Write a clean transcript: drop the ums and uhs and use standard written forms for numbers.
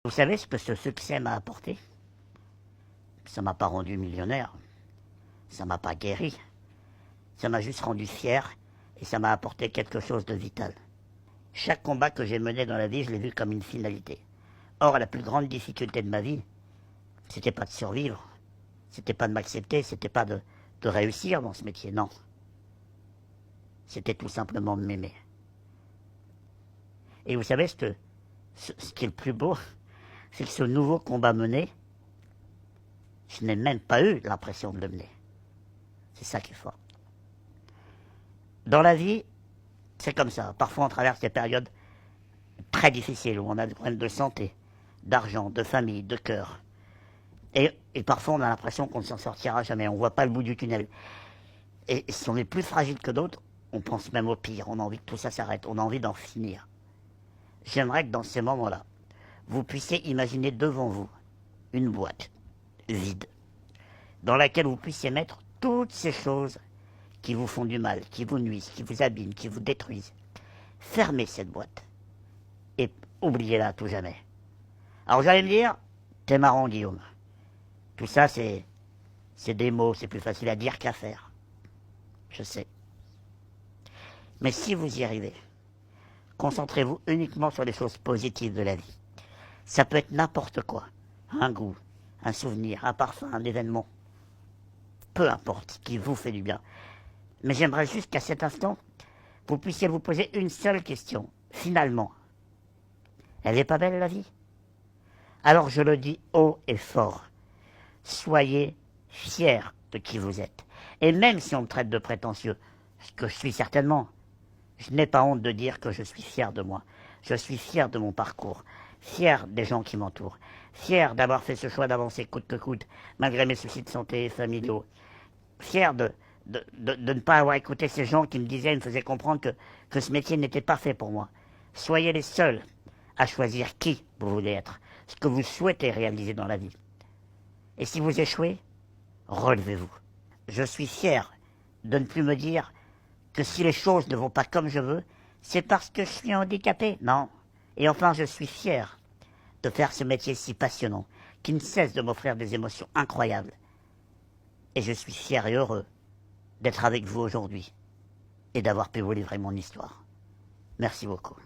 Vous savez ce que ce succès m'a apporté? Ça m'a pas rendu millionnaire, ça m'a pas guéri, ça m'a juste rendu fier et ça m'a apporté quelque chose de vital. Chaque combat que j'ai mené dans la vie, je l'ai vu comme une finalité. Or, la plus grande difficulté de ma vie, c'était pas de survivre, c'était pas de m'accepter, c'était pas de réussir dans ce métier, non. C'était tout simplement de m'aimer. Et vous savez, ce qui est le plus beau, c'est que ce nouveau combat mené, je n'ai même pas eu l'impression de le mener. C'est ça qui est fort. Dans la vie, c'est comme ça. Parfois, on traverse des périodes très difficiles où on a des problèmes de santé, d'argent, de famille, de cœur. Et parfois, on a l'impression qu'on ne s'en sortira jamais. On ne voit pas le bout du tunnel. Et si on est plus fragile que d'autres, on pense même au pire. On a envie que tout ça s'arrête. On a envie d'en finir. J'aimerais que dans ces moments-là, vous puissiez imaginer devant vous une boîte vide, dans laquelle vous puissiez mettre toutes ces choses qui vous font du mal, qui vous nuisent, qui vous abîment, qui vous détruisent. Fermez cette boîte et oubliez-la à tout jamais. Alors vous allez me dire, t'es marrant Guillaume. Tout ça c'est des mots, c'est plus facile à dire qu'à faire. Je sais. Mais si vous y arrivez, concentrez-vous uniquement sur les choses positives de la vie. Ça peut être n'importe quoi. Un goût, un souvenir, un parfum, un événement. Peu importe, qui vous fait du bien. Mais j'aimerais juste qu'à cet instant, vous puissiez vous poser une seule question. Finalement, elle n'est pas belle la vie? Alors je le dis haut et fort. Soyez fiers de qui vous êtes. Et même si on me traite de prétentieux, ce que je suis certainement, je n'ai pas honte de dire que je suis fier de moi. Je suis fier de mon parcours, fier des gens qui m'entourent, fier d'avoir fait ce choix d'avancer coûte que coûte, malgré mes soucis de santé familiaux, fier de ne pas avoir écouté ces gens qui me disaient, me faisaient comprendre que ce métier n'était pas fait pour moi. Soyez les seuls à choisir qui vous voulez être, ce que vous souhaitez réaliser dans la vie. Et si vous échouez, relevez-vous. Je suis fier de ne plus me dire que si les choses ne vont pas comme je veux, c'est parce que je suis handicapé. Non. Et enfin, je suis fier de faire ce métier si passionnant, qui ne cesse de m'offrir des émotions incroyables. Et je suis fier et heureux d'être avec vous aujourd'hui et d'avoir pu vous livrer mon histoire. Merci beaucoup.